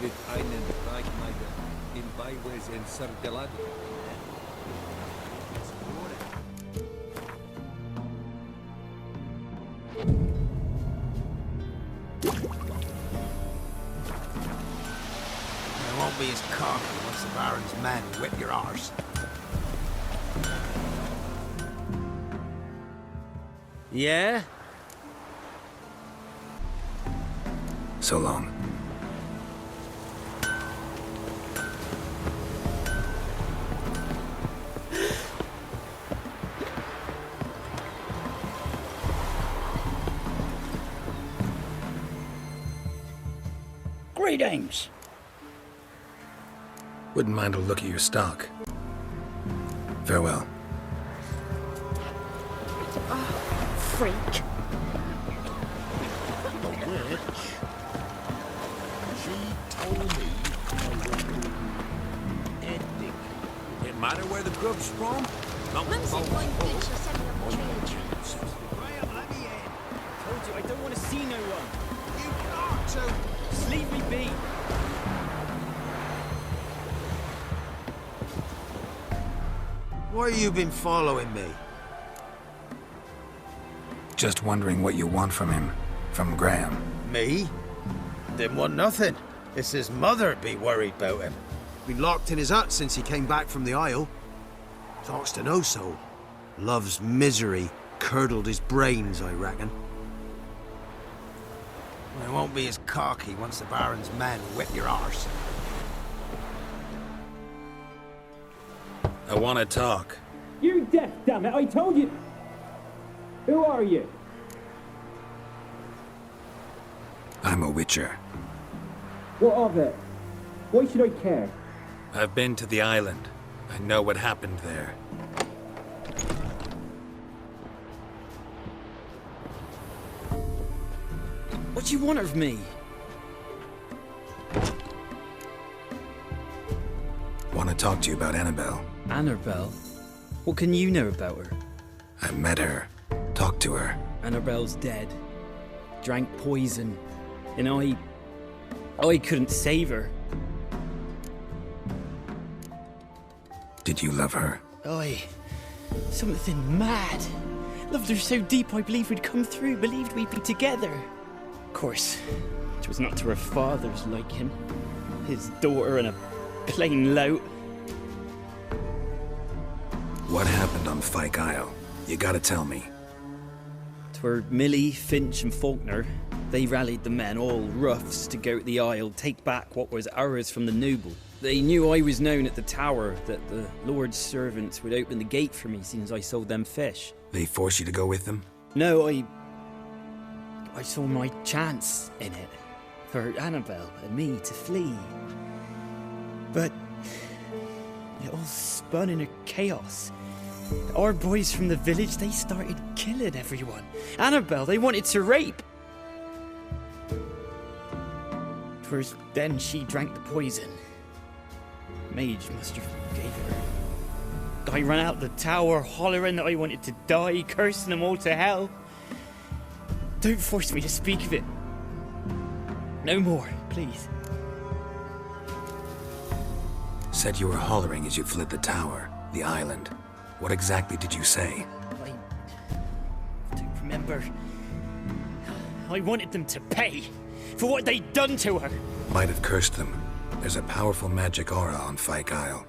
wird einen Reichmeister in Beiwes encertelado. You won't be as cocky once the Baron's men whip your arse. Yeah? So long. Greetings. Wouldn't mind a look at your stock. Farewell. Freak. She told me It matter where the grub's from? Mumsy Point thinks you're setting up a trade chance. Graham, let me in. Told you, I don't want to see no one. You got to. Just leave me be. Why you been following me? Just wondering what you want from him. From Graham. Me? Didn't want nothing. It's his mother'd be worried about him. Been locked in his hut since he came back from the Isle. Talks to no soul. Love's misery curdled his brains, I reckon. I won't be as cocky once the Baron's men whip your arse. I want to talk. You deaf, damn it! I told you. Who are you? I'm a witcher. What of it? Why should I care? I've been to the island. I know what happened there. What do you want of me? Want to talk to you about Annabelle. Annabelle? What can you know about her? I met her. Talked to her. Annabelle's dead. Drank poison. And I couldn't save her. Did you love her? Something mad. Loved her so deep I believed we'd come through, believed we'd be together. Of course, it was not to her father's liking. His daughter and a plain lout. What happened on Fyke Isle? You gotta tell me. 'Twere Millie, Finch and Faulkner. They rallied the men, all roughs, to go to the Isle, take back what was ours from the noble. They knew I was known at the tower, that the Lord's servants would open the gate for me since I sold them fish. They force you to go with them? No, I saw my chance in it. For Annabelle and me to flee. But it all spun in a chaos. Our boys from the village, they started killing everyone. Annabelle, they wanted to rape. 'Twas then she drank the poison. Mage must have gave her. I ran out the tower hollering that I wanted to die, cursing them all to hell. Don't force me to speak of it. No more, please. Said you were hollering as you fled the tower, the island. What exactly did you say? I don't remember. I wanted them to pay for what they'd done to her. Might have cursed them. There's a powerful magic aura on Fyke Isle.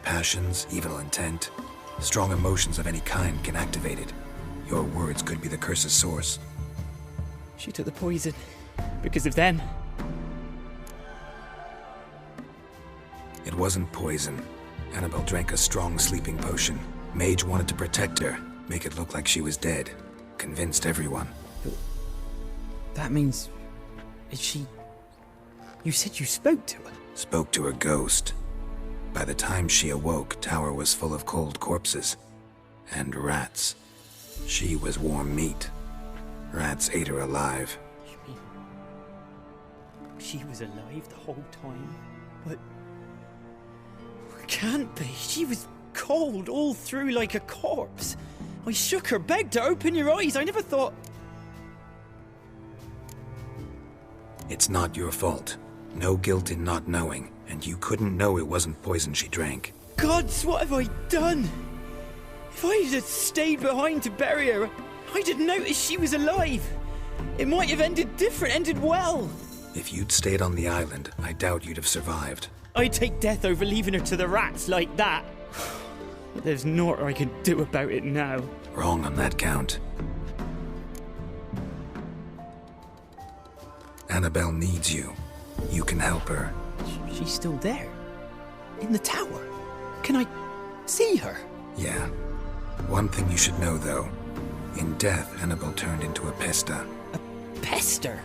Passions, evil intent, strong emotions of any kind can activate it. Your words could be the curse's source. She took the poison because of them. It wasn't poison. Annabelle drank a strong sleeping potion. Mage wanted to protect her, make it look like she was dead. Convinced everyone. That means... is she... You said you spoke to her? Spoke to her ghost. By the time she awoke, Tower was full of cold corpses. And rats. She was warm meat. Rats ate her alive. You mean... she was alive the whole time? But... it can't be. She was cold all through like a corpse. I shook her, begged her, open your eyes. I never thought... It's not your fault. No guilt in not knowing, and you couldn't know it wasn't poison she drank. Gods, what have I done? If I had stayed behind to bury her, I'd have noticed she was alive. It might have ended different, ended well. If you'd stayed on the island, I doubt you'd have survived. I'd take death over leaving her to the rats like that. But there's naught I can do about it now. Wrong on that count. Annabelle needs you. You can help her. She's still there. In the tower. Can I see her? Yeah. One thing you should know, though. In death, Annabelle turned into a pesta. Pester?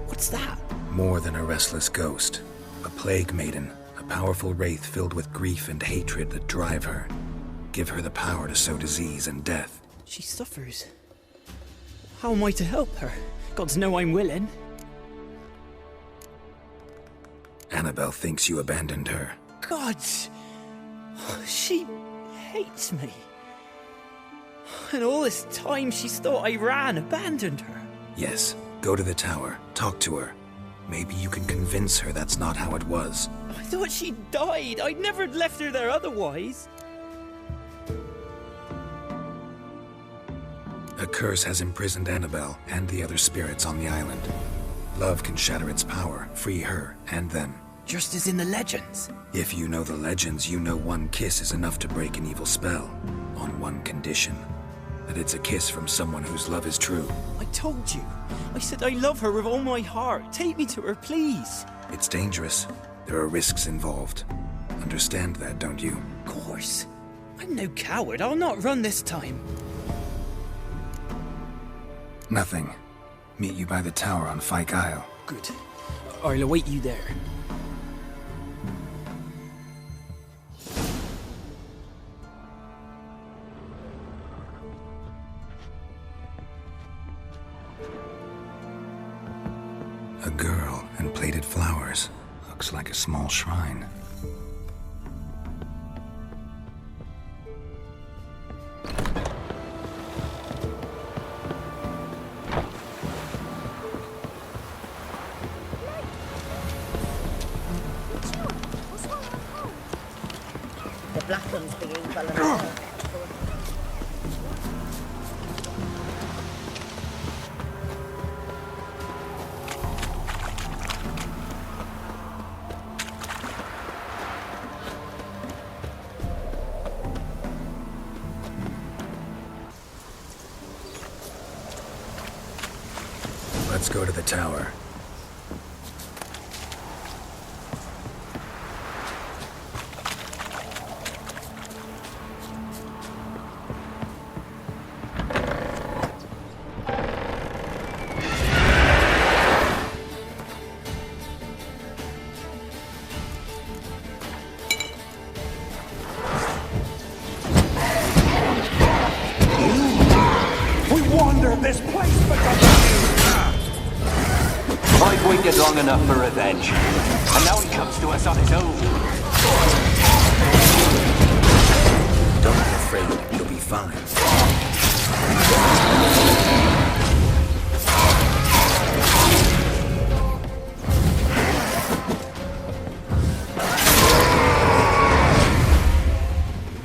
What's that? More than a restless ghost. A plague maiden. A powerful wraith filled with grief and hatred that drive her. Give her the power to sow disease and death. She suffers. How am I to help her? Gods know I'm willing. Annabelle thinks you abandoned her. Gods! She hates me. And all this time she's thought I abandoned her. Yes, go to the tower, talk to her. Maybe you can convince her that's not how it was. I thought she died. I'd never left her there otherwise. A curse has imprisoned Annabelle and the other spirits on the island. Love can shatter its power, free her and them. Just as in the legends. If you know the legends, you know one kiss is enough to break an evil spell. On one condition. That it's a kiss from someone whose love is true. I told you. I said I love her with all my heart. Take me to her, please. It's dangerous. There are risks involved. Understand that, don't you? Of course. I'm no coward. I'll not run this time. Nothing. Meet you by the tower on Fyke Isle. Good. I'll await you there. A girl and plated flowers. Looks like a small shrine. The black one's being evil and all. Let's go to the tower. We wandered this place because of you! I've waited long enough for revenge, and now he comes to us on his own. Don't be afraid, you'll be fine.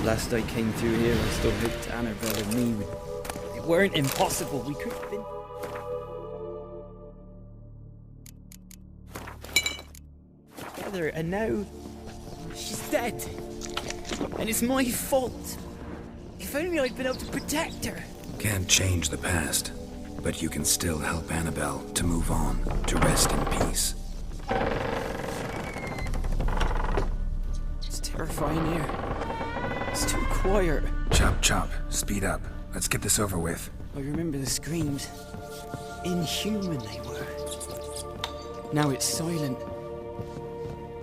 Last I came through here, I still hoped Annabelle and me would... It weren't impossible. We could have been... together, and now... she's dead. And it's my fault. If only I'd been able to protect her. Can't change the past, but you can still help Annabelle to move on, to rest in peace. It's terrifying here. It's too quiet. Chop, chop. Speed up. Let's get this over with. I remember the screams. Inhuman they were. Now it's silent.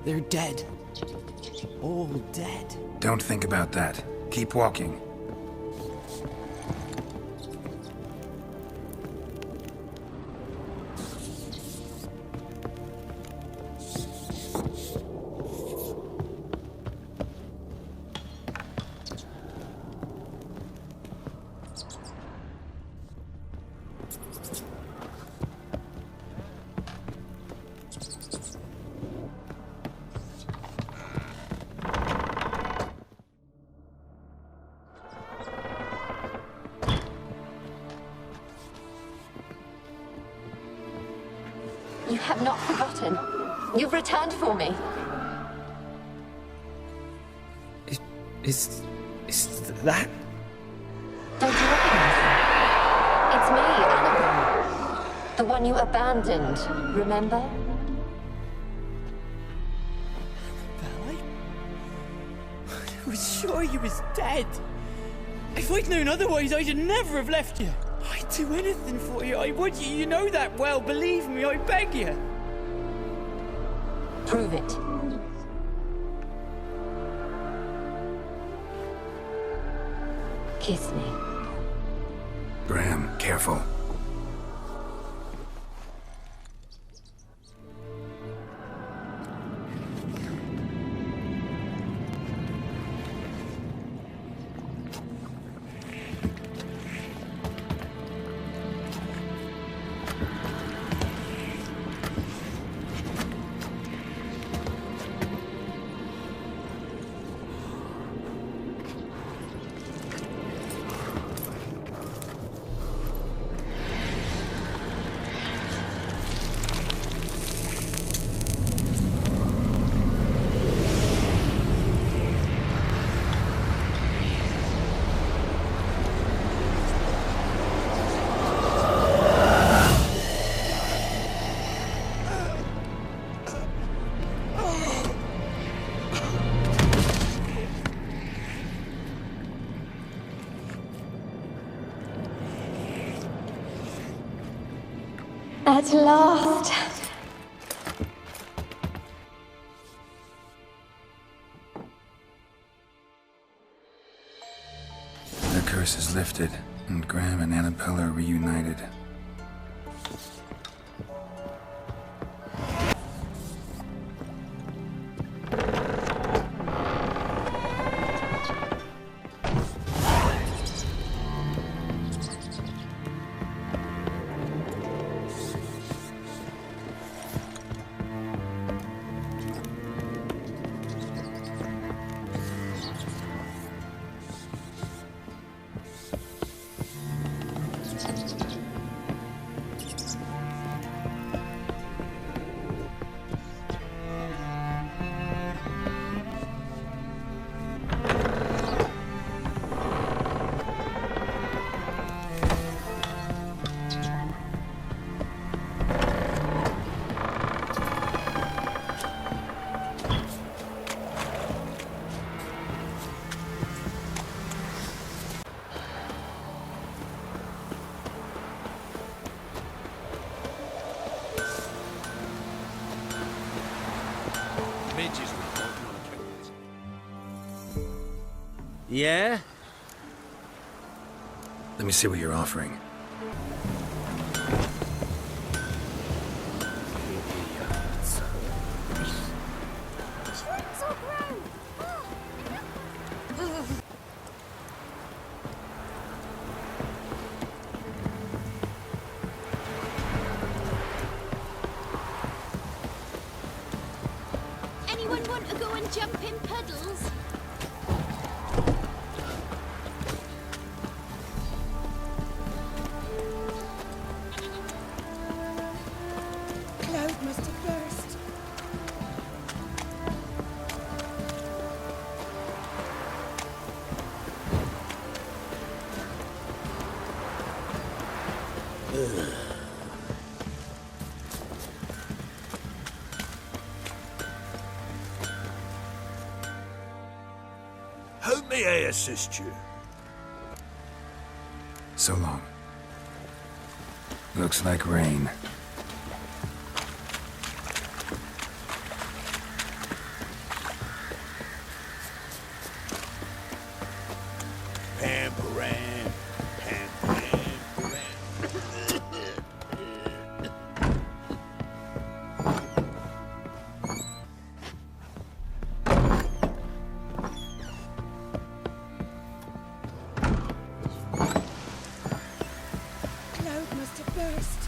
They're dead. All dead. Don't think about that. Keep walking. You have not forgotten. You've returned for me. Is that? Don't you recognize me? It's me, Annabelle. The one you abandoned, remember? I was sure you was dead. If I'd known otherwise, I'd never have left you. I'd do anything for you. I would. You know that well. Believe me, I beg you. Prove it. Kiss me. Graham, careful. At last. The curse is lifted, and Graham and Annabelle are reunited. Midges with on account. Yeah? Let me see what you're offering. Anyone want to go and jump in puddles? Cloud must have burst. How may I assist you? So long. Looks like rain. Pam-param, pam-pam-param. Cloud must have burst.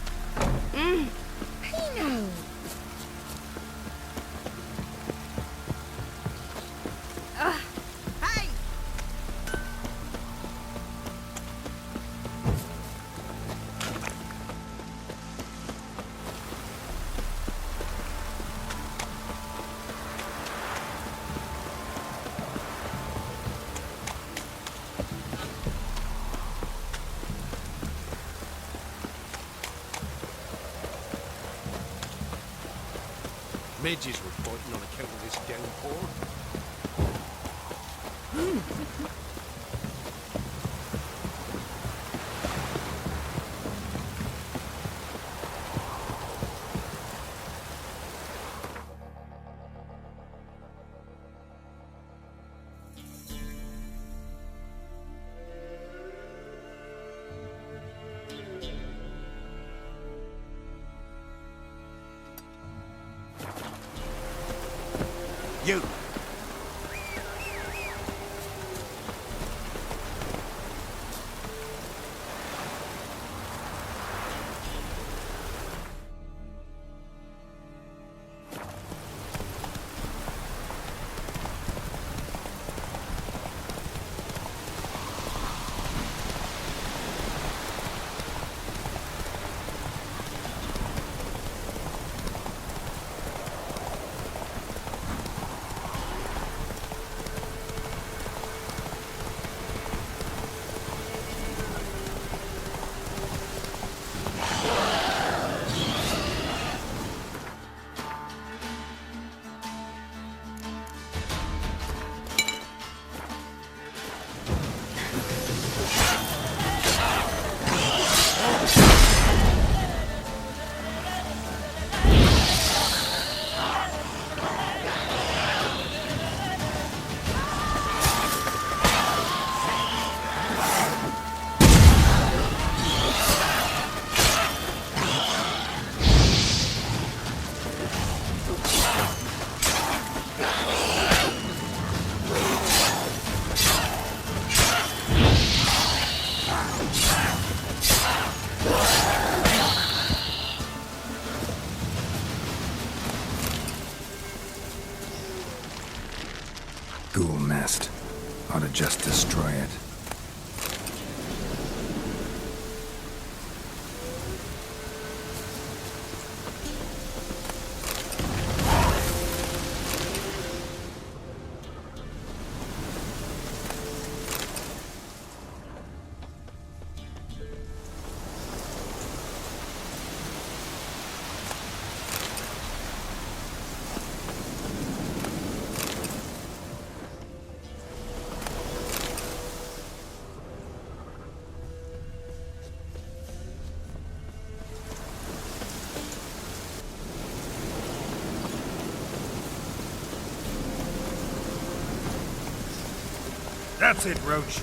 Midges were fighting on account of this downpour. You! Ghoul nest. Ought to just destroy it. That's it, Roach.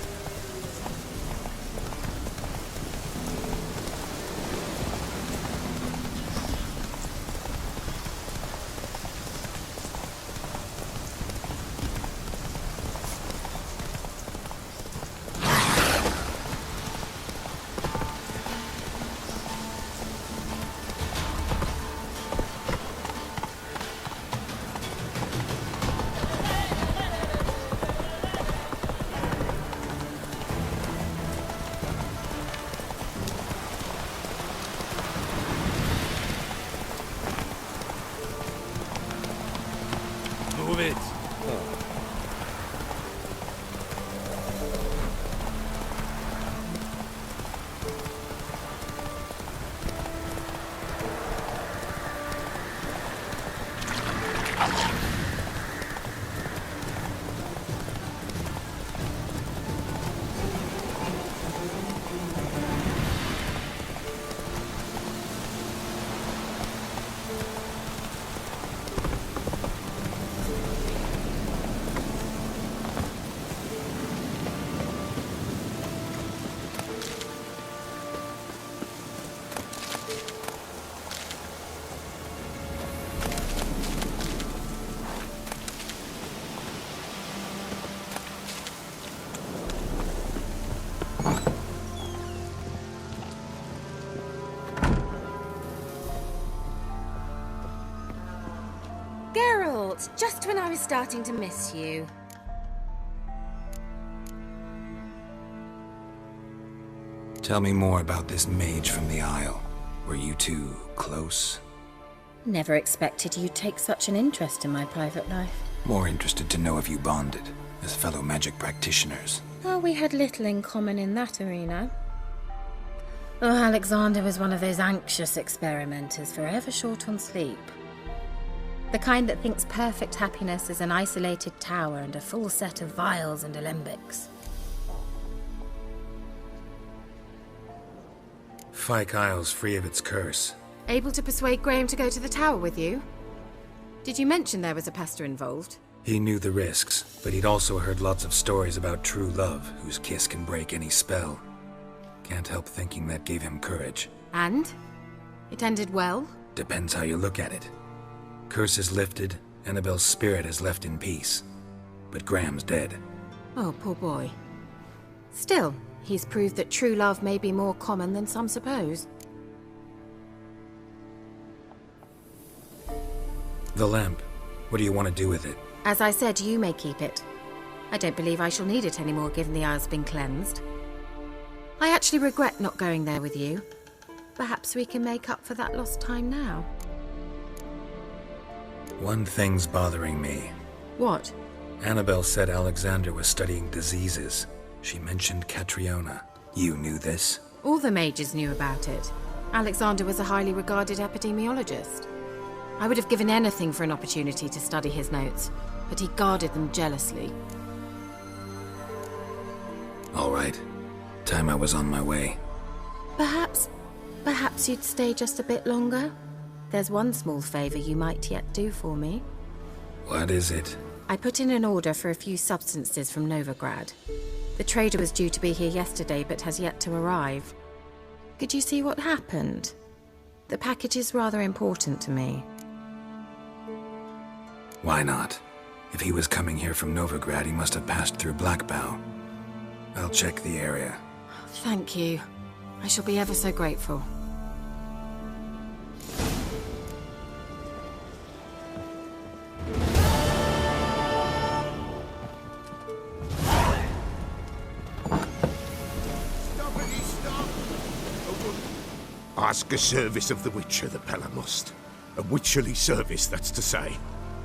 Move it. Geralt, just when I was starting to miss you. Tell me more about this mage from the Isle. Were you two close? Never expected you'd take such an interest in my private life. More interested to know if you bonded, as fellow magic practitioners. Oh, we had little in common in that arena. Oh, Alexander was one of those anxious experimenters, forever short on sleep. The kind that thinks perfect happiness is an isolated tower and a full set of vials and alembics. Fyke Isle's free of its curse. Able to persuade Graham to go to the tower with you? Did you mention there was a pester involved? He knew the risks, but he'd also heard lots of stories about true love, whose kiss can break any spell. Can't help thinking that gave him courage. And? It ended well? Depends how you look at it. Curse is lifted, Annabelle's spirit is left in peace. But Graham's dead. Oh, poor boy. Still, he's proved that true love may be more common than some suppose. The lamp. What do you want to do with it? As I said, you may keep it. I don't believe I shall need it anymore, given the Isle's been cleansed. I actually regret not going there with you. Perhaps we can make up for that lost time now. One thing's bothering me. What? Annabelle said Alexander was studying diseases. She mentioned Catriona. You knew this? All the mages knew about it. Alexander was a highly regarded epidemiologist. I would have given anything for an opportunity to study his notes, but he guarded them jealously. All right. Time I was on my way. Perhaps you'd stay just a bit longer? There's one small favor you might yet do for me. What is it? I put in an order for a few substances from Novigrad. The trader was due to be here yesterday, but has yet to arrive. Could you see what happened? The package is rather important to me. Why not? If he was coming here from Novigrad, he must have passed through Blackbough. I'll check the area. Thank you. I shall be ever so grateful. Ask a service of the Witcher, the Pella must. A witcherly service, that's to say.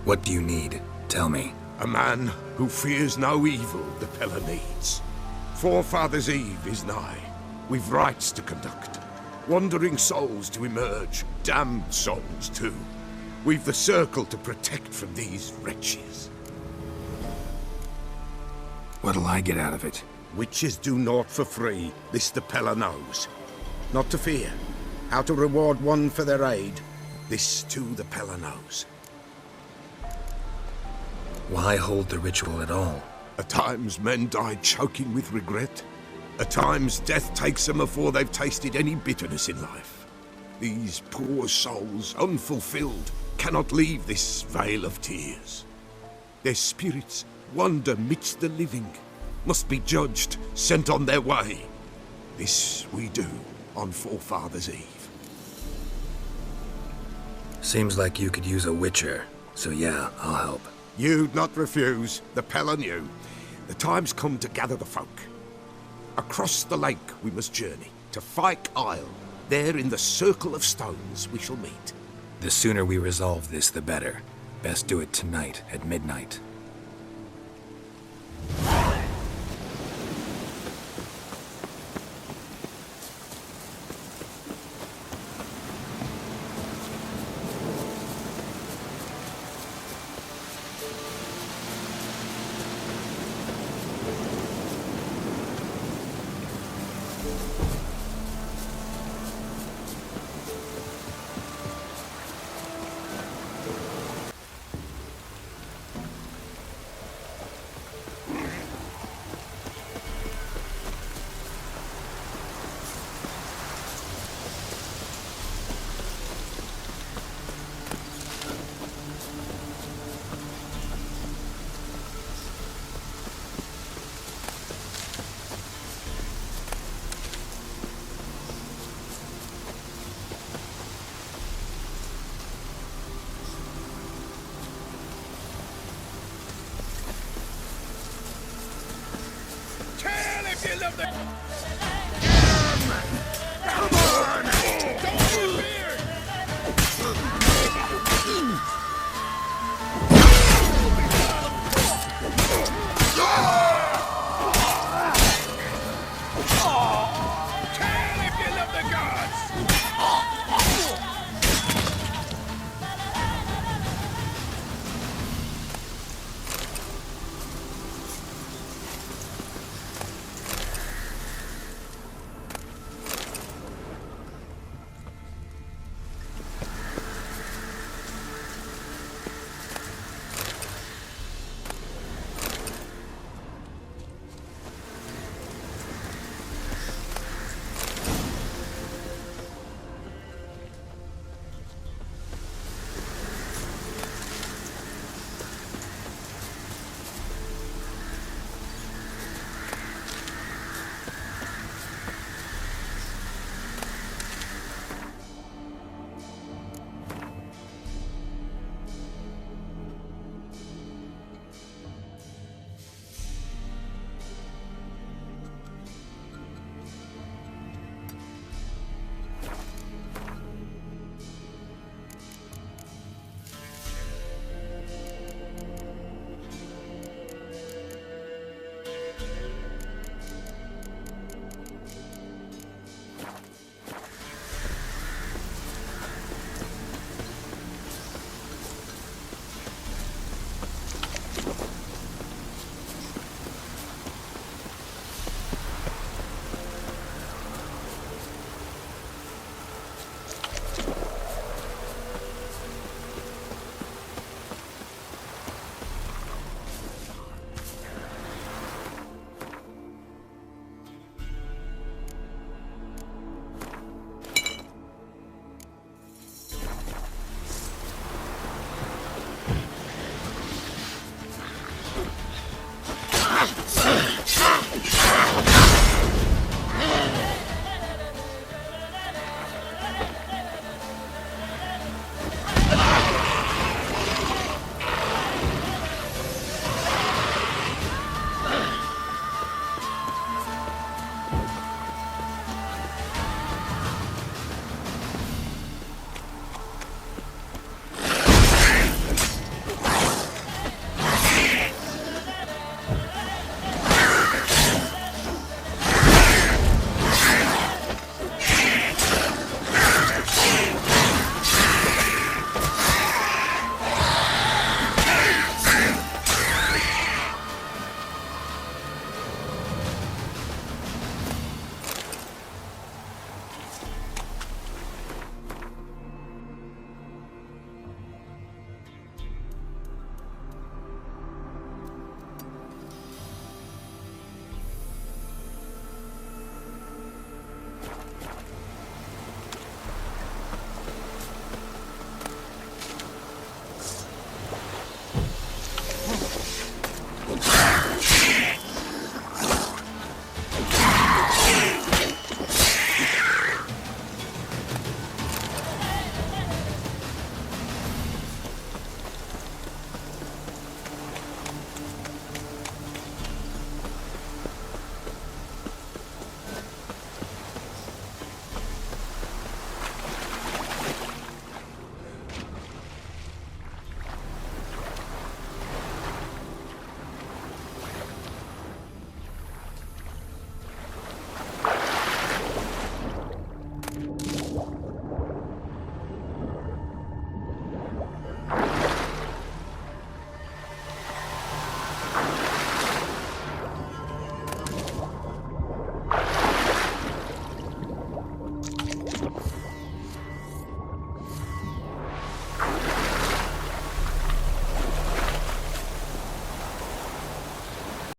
What do you need? Tell me. A man who fears no evil the Pella needs. Forefathers' Eve is nigh. We've rites to conduct. Wandering souls to emerge. Damned souls, too. We've the circle to protect from these wretches. What'll I get out of it? Witches do naught for free. This the Pella knows. Not to fear. How to reward one for their aid. This too the Pella knows. Why hold the ritual at all? At times men die choking with regret. At times death takes them before they've tasted any bitterness in life. These poor souls, unfulfilled, cannot leave this vale of tears. Their spirits wander midst the living, must be judged, sent on their way. This we do on Forefathers' Eve. Seems like you could use a witcher, so yeah, I'll help. You'd not refuse, the Pella knew. The time's come to gather the folk. Across the lake we must journey, to Fyke Isle. There in the circle of stones we shall meet. The sooner we resolve this, the better. Best do it tonight, at midnight.